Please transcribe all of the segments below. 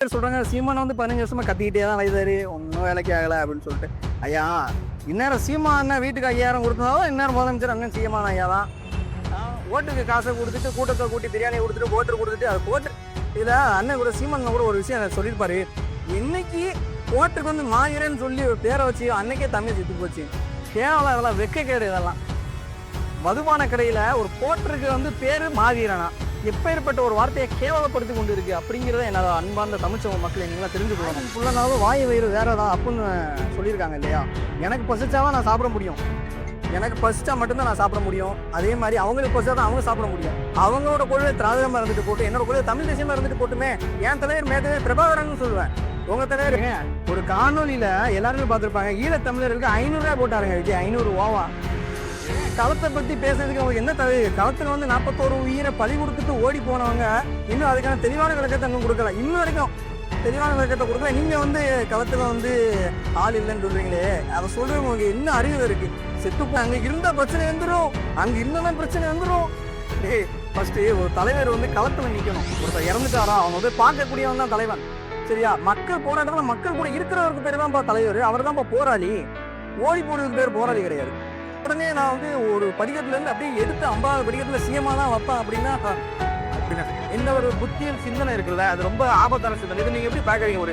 சொல்றாங்க சீமானை வந்து 15 வருஷமா கத்திக்கிட்டே தான் வைத்தாரு, ஒன்றும் வேலைக்கு ஆகலை அப்படின்னு சொல்லிட்டு. ஐயா, இந்நேரம் சீமான் வீட்டுக்கு 5000 கொடுத்தாலும் இந்நேரம் முதலமைச்சர் அண்ணன் சீமான் ஐயா தான். ஓட்டுக்கு காசை கொடுத்துட்டு கூட்டத்தை கூட்டி பிரியாணியை கொடுத்துட்டு ஓட்டு கொடுத்துட்டு அது போட்டு இதில் அண்ணன் கூட சீமான் கூட ஒரு விஷயம் சொல்லியிருப்பாரு. இன்னைக்கு ஓட்டுக்கு வந்து மாயிரன்னு சொல்லி ஒரு பேரை வச்சு அன்னைக்கே தமிழ் செத்து போச்சு. கேவலம், இதெல்லாம் வெக்கக்கேடு. இதெல்லாம் மதுபான கடையில் ஒரு போட்டருக்கு வந்து பேர் மாவீரனா எப்பேற்பட்ட ஒரு வார்த்தையை கேவலப்படுத்தி கொண்டு இருக்கு அப்படிங்கிறத என்னோட அன்பார்ந்த தமிழ்ச்சவ மக்கள் நீங்களாம் தெரிஞ்சுக்கணும். ஃபுல்லனாலும் வாய் வயிறு வேறதான் அப்படின்னு சொல்லியிருக்காங்க இல்லையா. எனக்கு பசிச்சாதான் நான் சாப்பிட முடியும், எனக்கு பசிச்சா மட்டும்தான் நான் சாப்பிட முடியும். அதே மாதிரி அவங்களுக்கு பசிச்சா தான் அவங்க சாப்பிட முடியும். அவங்களோட கொள்கை திராவிடமாக இருந்துட்டு போட்டு என்னோட கொள்கை தமிழ் தேசியமாக இருந்துட்டு போட்டுமே. என் தலைவர் மேத்தவே பிரபாகரன் சொல்லுவேன். உங்க தலைவர் ஒரு காணொலியில எல்லாருமே பார்த்துருப்பாங்க, ஈழத்தமிழருக்கு 500 ரூபாய் போட்டாருங்க விஜய், 500 ஓவா. களத்தை பற்றி பேசுறதுக்கு அவங்களுக்கு என்ன தகுதி? களத்தில் வந்து 41 உயிரை பலி கொடுத்துட்டு ஓடி போனவங்க இன்னும் அதுக்கான தெளிவான விளக்கத்தை இன்னும் கொடுக்கல. இன்னும் வரைக்கும் தெளிவான விளக்கத்தை கொடுக்கல. நீங்கள் வந்து களத்தில் வந்து ஆள் இல்லைன்னு சொல்கிறீங்களே, அதை சொல்கிறது உங்களுக்கு இன்னும் அறிவு இருக்குது. செத்து அங்கே இருந்தால் பிரச்சனை வந்துடும், அங்கே இல்லைன்னா பிரச்சனை வந்துடும். ஃபஸ்ட்டு ஒரு தலைவர் வந்து களத்தில் நிற்கணும். ஒருத்தர் இறந்துட்டாரா அவங்க வந்து பார்க்கக்கூடியவன் தான் தலைவன். சரியா? மக்கள் போராட்டத்தில் மக்கள் கூட இருக்கிறவருக்கு பேர் தான்ப்பா தலைவர், அவர் தான்ப்பா போராளி. ஓடி போடுறதுக்கு பேர் போராளி கிடையாது. உடனே நான் வந்து ஒரு படிக்கட்டுலேருந்து அப்படியே எடுத்து 50 படிக்கட்டில் சிஎம்மாக தான் வைப்பேன் அப்படின்னா இந்த ஒரு புத்தியல் சிந்தனை இருக்குல்ல, அது ரொம்ப ஆபத்தான சிந்தனை. இது நீங்கள் எப்படி பார்க்குறீங்க? ஒரு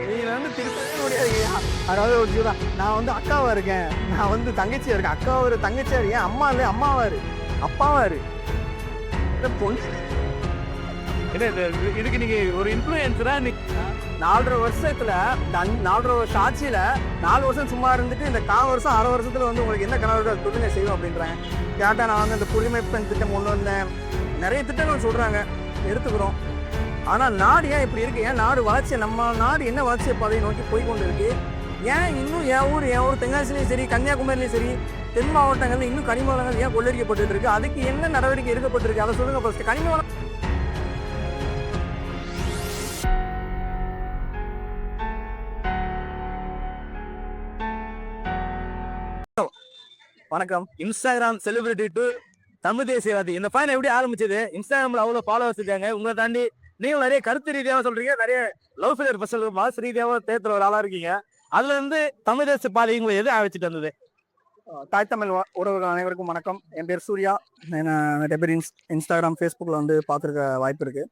நீங்கள் வந்து திருப்பவே முடியாது. அதாவது ஒரு இதுதான், நான் வந்து அக்காவாக இருக்கேன், நான் வந்து தங்கச்சியாக இருக்கேன். அக்காவை ஒரு தங்கச்சியாக இருக்கேன், அம்மா இல்லை அம்மாவாரு அப்பாவாரு பொண்ணு. இதுக்கு நீங்கள் ஒரு இன்ஃப்ளூயன்ஸராக 4.5 வருஷத்துல 4.5 வருஷம் ஆட்சியில் 4 வருஷம் சும்மா இருந்துட்டு இந்த 4 வருஷம் 1/2 வருஷத்துல வந்து உங்களுக்கு என்ன கனவு தொழிலை செய்வோம் அப்படின்றேன். கேட்டால் நான் வந்து இந்த குடிமைப்பெண் திட்டம் கொண்டு வந்தேன், நிறைய திட்டங்கள் சொல்கிறாங்க, எடுத்துக்கிறோம். ஆனால் நாடு ஏன் இப்படி இருக்குது? ஏன் நாடு வளர்ச்சி, நம்ம நாடு என்ன வளர்ச்சி பாதையை நோக்கி போய்கொண்டு இருக்கு? ஏன் இன்னும் என் ஊர் தென்காசிலையும் சரி கன்னியாகுமரிலையும் சரி தென் மாவட்டங்கள்ல இன்னும் கனிம வளங்கள் ஏன் கொள்ளடிக்கப்பட்டு இருக்கு? அதுக்கு என்ன நடவடிக்கை எடுக்கப்பட்டிருக்கு அதை சொல்லுங்க ஃபர்ஸ்ட். கனிம வளம் வணக்கம். இன்ஸ்டாகிராம் செலிபிரிட்டி டு தமிழ் தேசியவாதி, இந்த பயணம் எப்படி ஆரம்பிச்சது? இன்ஸ்டாகிராமில் அவ்வளோ ஃபாலோவர்ஸ் இருக்காங்க, உங்களை தாண்டி நீங்கள் நிறைய கருத்து ரீதியாக சொல்றீங்க, நிறைய லவ் ஃபெயிலியர் பர்சல் மாஸ் ரீதியாக தேர்தல் ஒரு ஆளாக இருக்கீங்க. அதுல இருந்து தமிழ் தேச பாதை உங்களை எது ஆரம்பிச்சுட்டு வந்தது? தாய் தமிழ் உறவுகள் அனைவருக்கும் வணக்கம். என் பேர் சூர்யா. நிறைய பேர் இன்ஸ்டாகிராம் ஃபேஸ்புக்கில் வந்து பார்த்துருக்க வாய்ப்பு இருக்குது.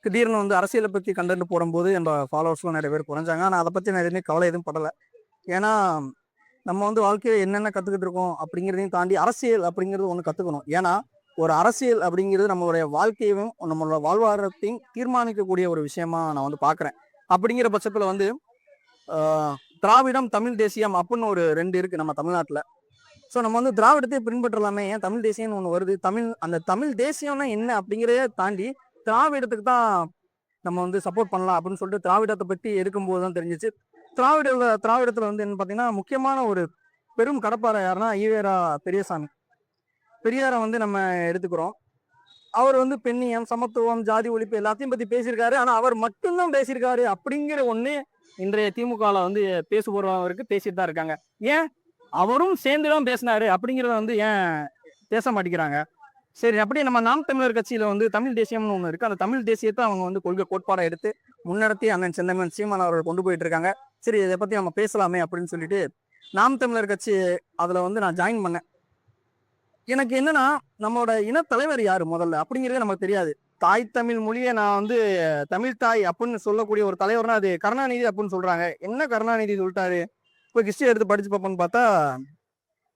திடீர்னு வந்து அரசியலை பற்றி கண்டென்ட் போடும்போது என்னோட ஃபாலோவர்ஸ்லாம் நிறைய பேர் குறைஞ்சாங்க. ஆனால் அதை பற்றி நான் எதுவுமே கவலை எதுவும் படலை. ஏன்னா நம்ம வந்து வாழ்க்கையில் என்னென்ன கற்றுக்கிட்டு இருக்கோம் அப்படிங்கிறதையும் தாண்டி அரசியல் அப்படிங்கிறது ஒன்று கற்றுக்கணும். ஏன்னா ஒரு அரசியல் அப்படிங்கிறது நம்மளுடைய வாழ்க்கையும் நம்மளோட வாழ்வாதாரத்தையும் தீர்மானிக்கக்கூடிய ஒரு விஷயமா நான் வந்து பார்க்குறேன். அப்படிங்கிற பட்சத்தில் வந்து திராவிடம் தமிழ் தேசியம் அப்படின்னு ஒரு 2 இருக்குது நம்ம தமிழ்நாட்டில். ஸோ நம்ம வந்து திராவிடத்தை பின்பற்றலாமே, ஏன் தமிழ் தேசியம்னு ஒன்று வருது. அந்த தமிழ் தேசியம்னா என்ன அப்படிங்கிறத தாண்டி திராவிடத்துக்கு தான் நம்ம வந்து சப்போர்ட் பண்ணலாம் அப்படின்னு சொல்லிட்டு திராவிடத்தை பற்றி எடுக்கும்போது தான் தெரிஞ்சிச்சு. திராவிடத்தில் வந்து என்ன பார்த்தீங்கன்னா முக்கியமான ஒரு பெரும் கடப்பாறை யாருன்னா ஈவேரா பெரியசாமி. பெரியாரை வந்து நம்ம எடுத்துக்கிறோம். அவர் வந்து பெண்ணியம், சமத்துவம், ஜாதி ஒழிப்பு எல்லாத்தையும் பற்றி பேசியிருக்காரு. ஆனால் அவர் மட்டும்தான் பேசியிருக்காரு அப்படிங்கிற ஒன்று இன்றைய திமுகவில் வந்து பேசுபவருக்கு பேசிட்டு தான் இருக்காங்க. ஏன் அவரும் சேர்ந்து தான் பேசினாரு அப்படிங்கிறத வந்து ஏன் பேச மாட்டேங்கிறாங்க? சரி, அப்படியே நம்ம நாம் தமிழர் கட்சியில் வந்து தமிழ் தேசியம்னு ஒன்று இருக்குது. அந்த தமிழ் தேசியத்தை அவங்க வந்து கொள்கை கோட்பாடை எடுத்து முன்னெடுத்தி அண்ணன் செந்தமன் சீமான் அவர்கள் கொண்டு போயிட்டு இருக்காங்க. சரி, இதை பற்றி நம்ம பேசலாமே அப்படின்னு சொல்லிட்டு நாம் தமிழர் கட்சி அதில் வந்து நான் ஜாயின் பண்ணேன். எனக்கு என்னன்னா நம்மளோட இனத்தலைவர் யார் முதல்ல அப்படிங்கிறதே நமக்கு தெரியாது. தாய் தமிழ் மொழியை நான் வந்து தமிழ் தாய் அப்படின்னு சொல்லக்கூடிய ஒரு தலைவர்னா அது கருணாநிதி அப்படின்னு சொல்கிறாங்க. என்ன கருணாநிதி சொல்லிட்டாரு? இப்போ ஹிஸ்ட்ரி எடுத்து படிச்சு பார்ப்போன்னு பார்த்தா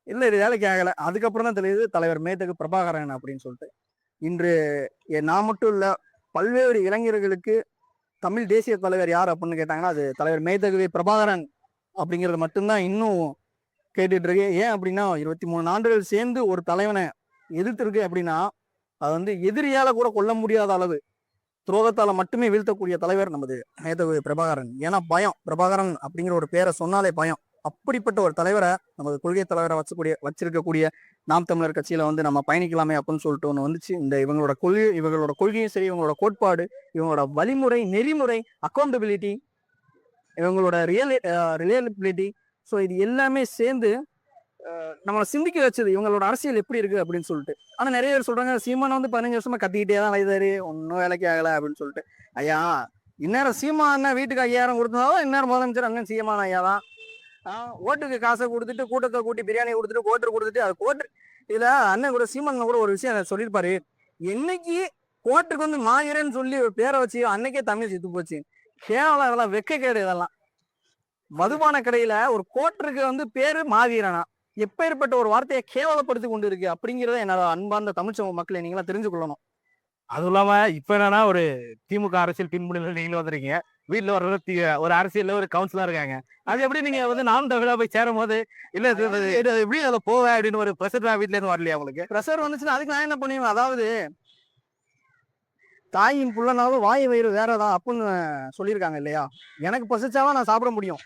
இல்லை, இது வேலைக்கு ஆகலை. அதுக்கப்புறம் தான் தெரியுது தலைவர் மேதகு பிரபாகரன் அப்படின்னு சொல்லிட்டு. இன்று நான் மட்டும் இல்லை, பல்வேறு இளைஞர்களுக்கு தமிழ் தேசிய தலைவர் யார் அப்படின்னு கேட்டாங்கன்னா அது தலைவர் மேதகு பிரபாகரன் அப்படிங்கிறது மட்டும்தான் இன்னும் கேட்டுட்டு இருக்கு. ஏன் அப்படின்னா 23 ஆண்டுகள் சேர்ந்து ஒரு தலைவனை எதிர்த்திருக்கு அப்படின்னா அது வந்து எதிரியால கூட கொல்ல முடியாத அளவு துரோகத்தால மட்டுமே வீழ்த்தக்கூடிய தலைவர் நமது மேதகு பிரபாகரன். ஏன்னா பயம், பிரபாகரன் அப்படிங்கிற ஒரு பேரை சொன்னாலே பயம். அப்படிப்பட்ட ஒரு தலைவரை நமது கொள்கை தலைவரை வச்சிருக்கக்கூடிய நாம் தமிழர் கட்சியில வந்து நம்ம பயணிக்கலாமே அப்படின்னு சொல்லிட்டு ஒன்று வந்துச்சு. இவங்களோட கொள்கையும் சரி, இவங்களோட கோட்பாடு, இவங்களோட வழிமுறை, நெறிமுறை, அக்கௌண்டபிலிட்டி, இவங்களோட ரிலையபிலிட்டி, ஸோ இது எல்லாமே சேர்ந்து நம்மளை சிந்திக்க வச்சது இவங்களோட அரசியல் எப்படி இருக்கு அப்படின்னு சொல்லிட்டு. ஆனால் நிறைய பேர் சொல்றாங்க சீமானை வந்து 15 வருஷமா கத்திக்கிட்டே தான் வைத்தாரு, ஒன்றும் வேலைக்கு ஆகலை அப்படின்னு சொல்லிட்டு. ஐயா இந்நேரம் சீமா அண்ணன் வீட்டுக்கு 5000 கொடுத்ததாலும் இந்நேரம் முதலமைச்சர் அண்ணன் சீமான் ஐயா தான். ஓட்டுக்கு காசை கொடுத்துட்டு கூட்டத்தை கூட்டி பிரியாணி கொடுத்துட்டு கோட்டர் கொடுத்துட்டு அது கோட்டர் இதுல அண்ணன் கூட சீமான் கூட ஒரு விஷயம் சொல்லியிருப்பாரு. என்னைக்கு கோட்டருக்கு வந்து மாவீரன்னு சொல்லி பேரை வச்சு அன்னைக்கே தமிழ் செத்து போச்சு. கேவலம், இதெல்லாம் வெக்கக்கேடு. இதெல்லாம் மதுபான கடையில ஒரு கோட்டருக்கு வந்து பேரு மாவீரனா எப்பேற்பட்ட ஒரு வார்த்தையை கேவலப்படுத்தி கொண்டு இருக்கு அப்படிங்கிறத என்னோட அன்பார்ந்த தமிழ் சமூக மக்களை நீங்களா தெரிஞ்சு கொள்ளணும். அதுவும் இல்லாம இப்ப என்னன்னா ஒரு திமுக அரசியல் பின்புல நீங்களும் வந்திருக்கீங்க. வீட்டுல ஒரு அரசியல்ல ஒரு கவுன்சிலா இருக்காங்க. அது எப்படி நீங்க வந்து நாம் தமிழா போய் சேரும் போது இல்ல எப்படி அதுல போவேன் அப்படின்னு ஒரு பிரஷர் வீட்டுல இருந்து வரலையா உங்களுக்கு? ப்ரெஷர் வந்துச்சுன்னா அதுக்கு நான் என்ன பண்ணுவேன்? அதாவது தாயின் புள்ளனாலும் வாய் வயிறு வேறதான் அப்படின்னு சொல்லியிருக்காங்க இல்லையா? எனக்கு பசிச்சாதான் நான் சாப்பிட முடியும்.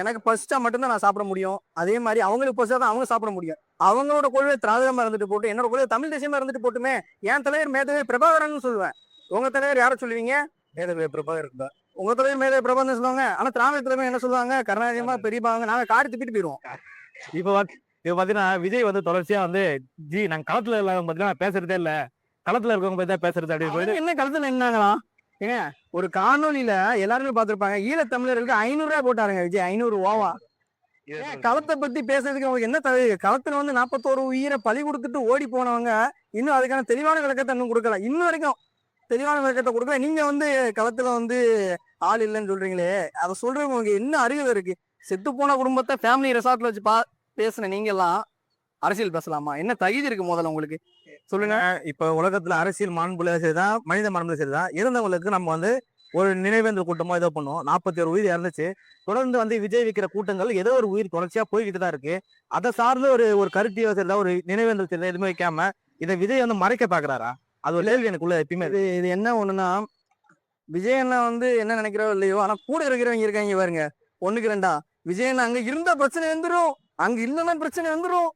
எனக்கு பசிச்சா மட்டும்தான் நான் சாப்பிட முடியும். அதே மாதிரி அவங்களுக்கு பசிச்சாதான் அவங்க சாப்பிட முடியும். அவங்களோட கொள்கை திராவிடமா இருந்துட்டு போட்டு என்னோட கொள்கை தமிழ் தேசியமா இருந்துட்டு போட்டுமே. என் தலைவர் மேதவே பிரபாகரன் சொல்லுவேன். உங்க தலைவர் யார சொல்லுவீங்க? மேதவே பிரபாகரன் தான். உங்க தலைவர் மேதவே பிரபாகரன் சொல்லுவாங்க. ஆனா திராவிட தலைமை என்ன சொல்லுவாங்க? கருணாநிதிமா பெரியப்பாங்க. நாங்க காடி துப்பிட்டு போயிடுவோம். இப்ப பாத்தீங்கன்னா விஜய் வந்து தொடர்ச்சியா வந்து நாங்க களத்துல இல்லாத பாத்தீங்கன்னா பேசுறதே இல்ல, களத்துல இருக்கவங்க பத்தி தான் பேசுறது அப்படின்னு போயிட்டு என்ன களத்துல என்னங்களா? ஏங்க ஒரு காணொலியில எல்லாருமே பார்த்திருப்பாங்க. ஈழத்தமிழர்களுக்கு 500 ரூபாய் போட்டாருங்க விஜய். 500 ரூபாவா? களத்தை பத்தி பேசுறதுக்கு அவங்களுக்கு என்ன தகுதி? களத்துல வந்து 41 உயிரை பலி கொடுத்துட்டு ஓடி போனவங்க இன்னும் அதுக்கான தெளிவான விளக்கத்தை இன்னும் கொடுக்கல. இன்னும் வரைக்கும் தெளிவான விளக்கத்தை கொடுக்கல. நீங்க வந்து களத்துல வந்து ஆள் இல்லைன்னு சொல்றீங்களே, அதை சொல்றவங்க உங்களுக்கு என்ன அறிவு இருக்கு? செத்து போன குடும்பத்தை ஃபேமிலி ரெசார்ட்ல வச்சு பேசுன நீங்க எல்லாம் அரசியல் பேசலாமா? என்ன தகுதி இருக்கு முதல்ல உங்களுக்கு சொல்லுங்க. இப்ப உலகத்துல அரசியல் மாண்புல சரிதான், மனித மாண்புல சரிதான். இருந்தவங்களுக்கு நம்ம வந்து ஒரு நினைவேந்தல் கூட்டமோ ஏதோ பண்ணுவோம். 41 உயிர் இறந்துச்சு. தொடர்ந்து வந்து விஜய் வைக்கிற கூட்டங்கள் ஏதோ ஒரு உயிர் தொடர்ச்சியா போய்கிட்டு தான் இருக்கு. அதை சார்ந்து ஒரு கருத்தியோ சரிதா, ஒரு நினைவேந்தல் சரிதா எதுவுமே வைக்காம இதை விஜய் வந்து மறைக்க பாக்குறாரா? அது ஒரு கேள்வி எனக்குள்ள எப்பயுமே. இது என்ன ஒண்ணுன்னா, விஜய் அண்ணா வந்து என்ன நினைக்கிறோ இல்லையோ, ஆனா கூட இருக்கிறவங்க இருக்காங்க பாருங்க. ஒண்ணுக்கு ரெண்டா விஜய் அண்ணா அங்க இருந்தா பிரச்சனை வந்துடும், அங்க இல்லைன்னா பிரச்சனை வந்துடும்.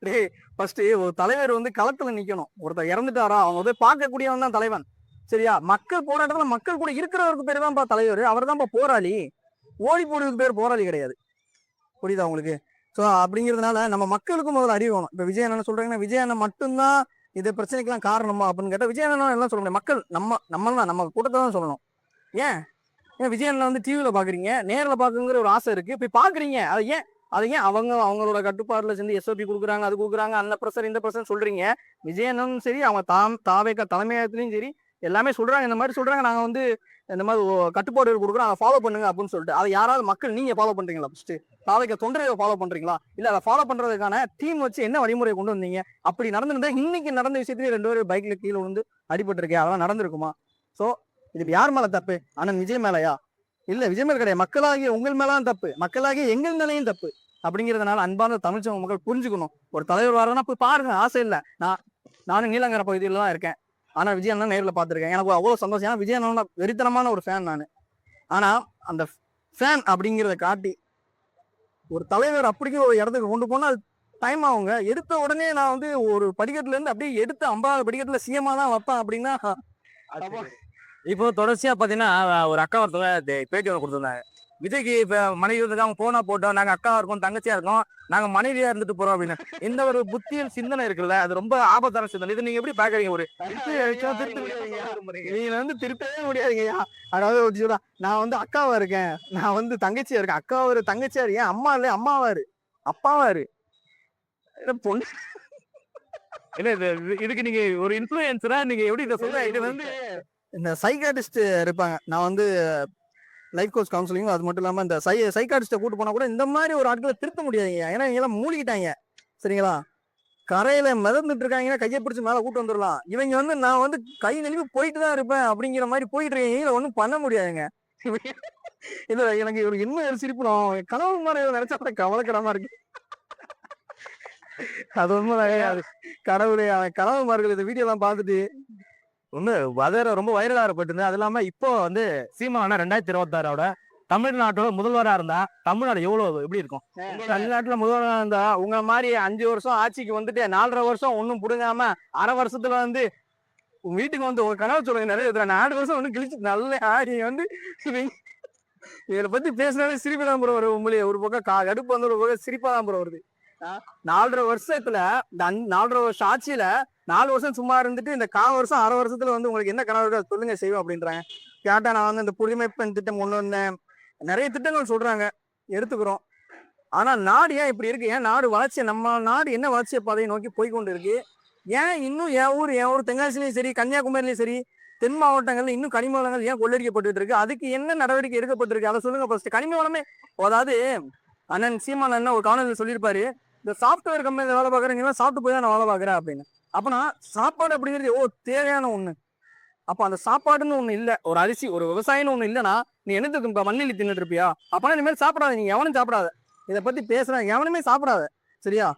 டேய் ஃபர்ஸ்ட் ஒரு தலைவர் வந்து களத்துல நிக்கணும். ஒருத்தர் இறந்துட்டாரா அவங்க வந்து பார்க்கக்கூடியவன் தான் தலைவன். சரியா? மக்கள் போராட்டத்துல மக்கள் கூட இருக்கிறவருக்கு பேர் தான்ப்பா தலைவர். அவர் தான்ப்பா போராளி. ஓடி போடுறதுக்கு பேர் போராளி கிடையாது. புரியுதா உங்களுக்கு? ஸோ அப்படிங்கிறதுனால நம்ம மக்களுக்கும் முதல்ல அறிவு வேணும். இப்ப விஜய் என்ன சொல்றாங்கன்னா, விஜய் அண்ணன் மட்டும்தான் இது பிரச்சனைக்கெல்லாம் காரணமா அப்படின்னு கேட்டா விஜய் அண்ணன் எல்லாம் சொல்ல முடியாது. மக்கள் நம்ம தான் நம்ம கூட்டத்தை தான் சொல்லணும். ஏன் விஜய் அண்ணன் வந்து டிவியில பாக்குறீங்க, நேரில் பாக்குங்கிற ஒரு ஆசை இருக்கு, போய் பாக்குறீங்க. அதை ஏன் அவங்களோட கட்டுப்பாடுல சேர்ந்து SOP கொடுக்குறாங்க, அது கொடுக்குறாங்க, அந்த ப்ரெஷர் இந்த ப்ரெஷர் சொல்றீங்க. விஜய் அண்ணனும் சரி, அவங்க தாவேக்க தலைமையகத்திலையும் சரி எல்லாமே சொல்றாங்க, இந்த மாதிரி சொல்றாங்க, நாங்க வந்து இந்த மாதிரி கட்டுப்பாடுகள் கொடுக்குறோம், அதை ஃபாலோ பண்ணுங்க அப்படின்னு சொல்லிட்டு. அதை யாராவது மக்கள் நீங்க ஃபாலோ பண்றீங்களா? ஃபர்ஸ்ட் தாவேக்க தொண்டரை ஃபாலோ பண்றீங்களா? இல்ல அதை ஃபாலோ பண்றதுக்கான டீம் வச்சு என்ன வழிமுறை கொண்டு வந்தீங்க? அப்படி நடந்திருந்தா இன்னைக்கு நடந்த விஷயத்துலயே 2 பேரும் பைக்ல கீழே விழுந்து அடிபட்டு இருக்கே, அதெல்லாம் நடந்திருக்குமா? ஸோ இது யார் மேல தப்பு? அண்ணன் விஜய் மேலையா? இல்ல விஜய் மேல கிடையாது, மக்களாகிய உங்கள் மேலாம் தப்பு, மக்களாகிய எங்கள் மேலையும் தப்பு. அப்படிங்கிறதுனால அன்பான தமிழ் சமூக மக்கள் புரிஞ்சுக்கணும். ஒரு தலைவர் வரனா போய் பாருங்க, ஆசை இல்லை. நானும் நீலங்கர பகுதியில தான் இருக்கேன். ஆனா விஜய் அண்ணன் நேரில் பார்த்துருக்கேன். எனக்கு அவ்வளவு சந்தோஷம். ஏன்னா விஜய் அண்ணன் வெறித்தனமான ஒரு ஃபேன் நான். ஆனா அந்த ஃபேன் அப்படிங்கிறத காட்டி ஒரு தலைவர் அப்படிங்கிற ஒரு இடத்துக்கு கொண்டு போனா அது டைம் ஆகுங்க. எடுத்த உடனே நான் வந்து ஒரு படிக்கட்டுல இருந்து அப்படியே எடுத்து 50வது படிக்கட்டுல CM தான் வைப்பேன் அப்படின்னா. இப்போ தொடர்ச்சியா பாத்தீங்கன்னா ஒரு அக்கா ஒருத்தவங்க பேட்டி ஒன்று கொடுத்துருந்தாங்க. விஜய்க்கு இப்ப மனைவி வந்து அவங்க போனா போட்டோம், நாங்க அக்காவா இருக்கோம், தங்கச்சியா இருக்கோம், நாங்க மனைவியா இருந்துட்டு போறோம் அப்படின்னு. இந்த ஒரு புத்தியல் சிந்தனை இருக்குல்ல, அது ரொம்ப ஆபத்தான சிந்தனை. இது நீங்க எப்படி பாக்குறீங்க? ஒரு நீங்க வந்து திருத்தவே முடியாதுங்கய்யா. அதாவது நான் வந்து அக்காவா இருக்கேன், நான் வந்து தங்கச்சியா இருக்கேன். அக்காவா ஒரு தங்கச்சியா இருக்கேன், அம்மா இல்ல அம்மாவாரு, அப்பாவாரு, பொண்ணு. இல்ல இதுக்கு நீங்க ஒரு இன்ஃபுளுசரா நீங்க எப்படி இதை சொல்ற? இது வந்து இந்த சைக்காட்டிஸ்ட் இருப்பாங்க. நான் வந்து லைஃப் கோச் கவுன்சிலிங், அது மட்டும் இல்லாம இந்த சைக்காட்டிஸ்ட கூட்டு போனா கூட இந்த மாதிரி ஒரு ஆட்களை திருத்த முடியாதுங்க. ஏன்னா இவங்க எல்லாம் மூழ்கிட்டாங்க. சரிங்களா? கரையில மிதந்துட்டு இருக்காங்கன்னா கையை பிடிச்சி மேல கூட்டு வந்துடலாம். இவங்க வந்து நான் வந்து கை நழுவி போயிட்டு தான் இருப்பேன் அப்படிங்கிற மாதிரி போயிட்டு இருக்கீங்க. ஒன்றும் பண்ண முடியாதுங்க. இல்ல எனக்கு ஒரு இன்னும் சிரிப்பு. நான் கனவு மாதிரி நினைச்சா கூட கவலைக்கிடமா இருக்கு. அது உண்மைதான். கடவுளே, கனவு மார்கள் இந்த வீடியோ எல்லாம் பார்த்துட்டு ஒண்ணு ரொம்ப வைரலா ஏற்பட்டு. அது இல்லாம இப்போ வந்து சீமானா 2026 தமிழ்நாட்டோட முதல்வரா இருந்தா தமிழ்நாடு எவ்வளவு எப்படி இருக்கும்? தமிழ்நாட்டுல முதல்வரா இருந்தா உங்க மாதிரி 5 வருஷம் ஆட்சிக்கு வந்துட்டு 4.5 வருஷம் ஒன்னும் புடுங்காம அரை வருஷத்துல வந்து உங்க வீட்டுக்கு வந்து உங்க கனவு சொல்லுங்க நிறைய 4 வருஷம் ஒண்ணு கிழிச்சு நல்ல ஆடி வந்து இதை பத்தி பேசினாலே சிரிப்பு தான் ப்ரோ வரும். உண்மையிலேயே ஒரு பக்கம் கடுப்பு வந்து ஒரு பக்கம் சிரிப்பா தான் ப்ரோ வருது. 4.5 வருஷத்துல இந்த 4.5 வருஷம் ஆட்சியில 4 வருஷம் சும்மா இருந்துட்டு இந்த 1/4 வருஷம் அரை வருஷத்துல வந்து உங்களுக்கு என்ன கனவு இருக்கோ சொல்லுங்க செய்வோம் அப்படின்றாங்க. கேட்டா நான் வந்து இந்த புதுமை பெண் திட்டம் கொண்டு வந்தேன், நிறைய திட்டங்கள் சொல்றாங்க, எடுத்துக்கிறோம். ஆனா நாடு ஏன் இப்படி இருக்கு? ஏன் நாடு வளர்ச்சி நம்ம நாடு என்ன வளர்ச்சியை பாதையை நோக்கி போய் கொண்டு இருக்கு? ஏன் இன்னும் என் ஊர் தென்காசிலையும் சரி, கன்னியாகுமரியிலையும் சரி, தென் மாவட்டங்கள்ல இன்னும் கனிம வளங்கள் ஏன் கொள்ளடிக்கப்பட்டு இருக்கு? அதுக்கு என்ன நடவடிக்கை எடுக்கப்பட்டிருக்கு? அதை சொல்லுங்க ஃபர்ஸ்ட். கனிம வளமே, அதாவது அண்ணன் சீமான் அண்ணன் ஒரு காணொலியில் சொல்லியிருப்பாரு, இந்த சாஃப்ட்வேர் கம்பெனியில் வேலை பார்க்குறேன், நீங்க சாப்பிட்டு போய் தான் நான் வேலை பார்க்குறேன் அப்படின்னு. அப்பனா சாப்பாடு அப்படிங்கிறது தேவையான ஒண்ணு. அப்ப அந்த சாப்பாடுன்னு ஒண்ணு இல்ல, ஒரு அரிசி, ஒரு விவசாயம்னு ஒண்ணு இல்லைன்னா நீ என்னத்துக்கு மண்ணில் தின்னுட்டு இருப்பியா? அப்பனா இனிமேல் சாப்பிடாத, நீங்க எவனும் சாப்பிடாத. இதை பத்தி பேசுறேன், எவனுமே சாப்பிடாத, சரியா?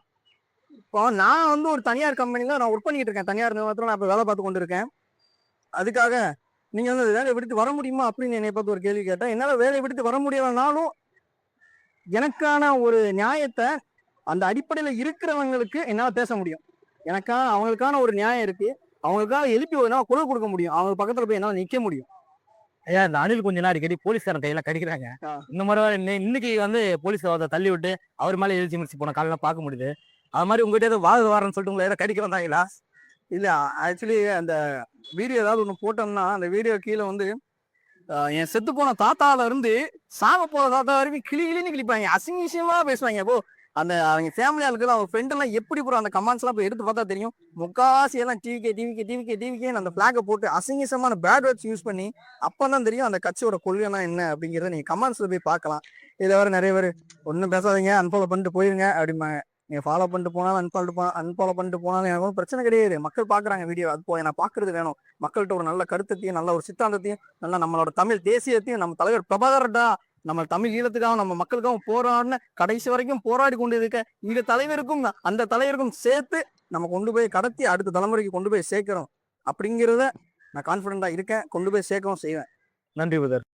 இப்போ நான் வந்து ஒரு தனியார் கம்பெனில நான் ஒர்க் பண்ணிட்டு இருக்கேன், தனியார் நிறுவனத்துல நான் இப்ப வேலை பார்த்து கொண்டு இருக்கேன். அதுக்காக நீங்க வந்து அந்த வேலையை விட்டு வர முடியுமா அப்படின்னு என்னை பார்த்து ஒரு கேள்வி கேட்டேன். என்னால வேலையை விட்டு வர முடியலனாலும் எனக்கான ஒரு நியாயத்தை அந்த அடிப்படையில இருக்கிறவங்களுக்கு என்னால பேச முடியும். அவங்களுக்கான ஒரு நியாயம் இருக்கு, அவங்களுக்காக எழுப்பி என்னால குரல் கொடுக்க முடியும், அவங்க பக்கத்துல போய் என்னால நிக்க முடியும். ஐயா இந்த அணில் கொஞ்ச நாள் அடிக்கடி போலீஸ்காரன் கையில கடிக்கிறாங்க. இந்த மாதிரி இன்னைக்கு வந்து போலீஸ் அதை தள்ளி விட்டு அவர் மேல எழுச்சி முடிச்சு போன காலையில பார்க்க முடியுது. அது மாதிரி உங்ககிட்ட ஏதோ வாரன்னு சொல்லிட்டு உங்களை ஏதாவது கடிக்க வந்தாங்களா? இல்ல, ஆக்சுவலி அந்த வீடியோ ஏதாவது ஒண்ணு போட்டோம்னா அந்த வீடியோ கீழே வந்து என் செத்து போன தாத்தால இருந்து சாக போற தாத்தா வரைக்கும் கிளின்னு கிளிப்பாங்க, அசிங்கமா பேசுவாங்க. அப்போ அந்த அவங்க ஃபேமிலி ஆளுக்கு அவங்க ஃப்ரெண்ட் எல்லாம் எப்படி போற அந்த கமெண்ட்ஸ் எல்லாம் போய் எடுத்து பார்த்தா தெரியும். முக்காசி எல்லாம் டிவிக்கே அந்த பிளாகை போட்டு அசிங்கமான பேட் வேர்ட்ஸ் யூஸ் பண்ணி அப்பதான் தெரியும் அந்த கட்சியோட கொள்கைனா என்ன அப்படிங்கிறத நீங்க கமெண்ட்ஸ்ல போய் பார்க்கலாம். இதை வேற நிறைய பேர் ஒன்றும் பேசாதீங்க, அன்ஃபாலோ பண்ணிட்டு போயிருங்க அப்படிம்பாங்க. நீங்க ஃபாலோ பண்ணிட்டு போனாலும் அன்ஃபாலோ பண்ணிட்டு போனாலும் எனக்கு ஒன்றும் பிரச்சனை கிடையாது. மக்கள் பாக்குறாங்க வீடியோ, அது போய் நான் பாக்குறது வேணும். மக்கள்கிட்ட ஒரு நல்ல கருத்தையும் நல்ல ஒரு சித்தாந்தத்தையும் நல்லா நம்மளோட தமிழ் தேசியத்தையும் நம்ம தலைவர் பிரபாகரடா நம்ம தமிழ் ஈழத்துக்காக நம்ம மக்களுக்காகவும் போராடின கடைசி வரைக்கும் போராடி கொண்டு இருக்க இந்த தலைவருக்கும் அந்த தலைவருக்கும் சேர்த்து நம்ம கொண்டு போய் கடத்தி அடுத்த தலைமுறைக்கு கொண்டு போய் சேர்க்கிறோம் அப்படிங்கிறத நான் கான்ஃபிடென்ட்டா இருக்கேன். கொண்டு போய் சேர்க்கவும் செய்வேன். நன்றி புதர்.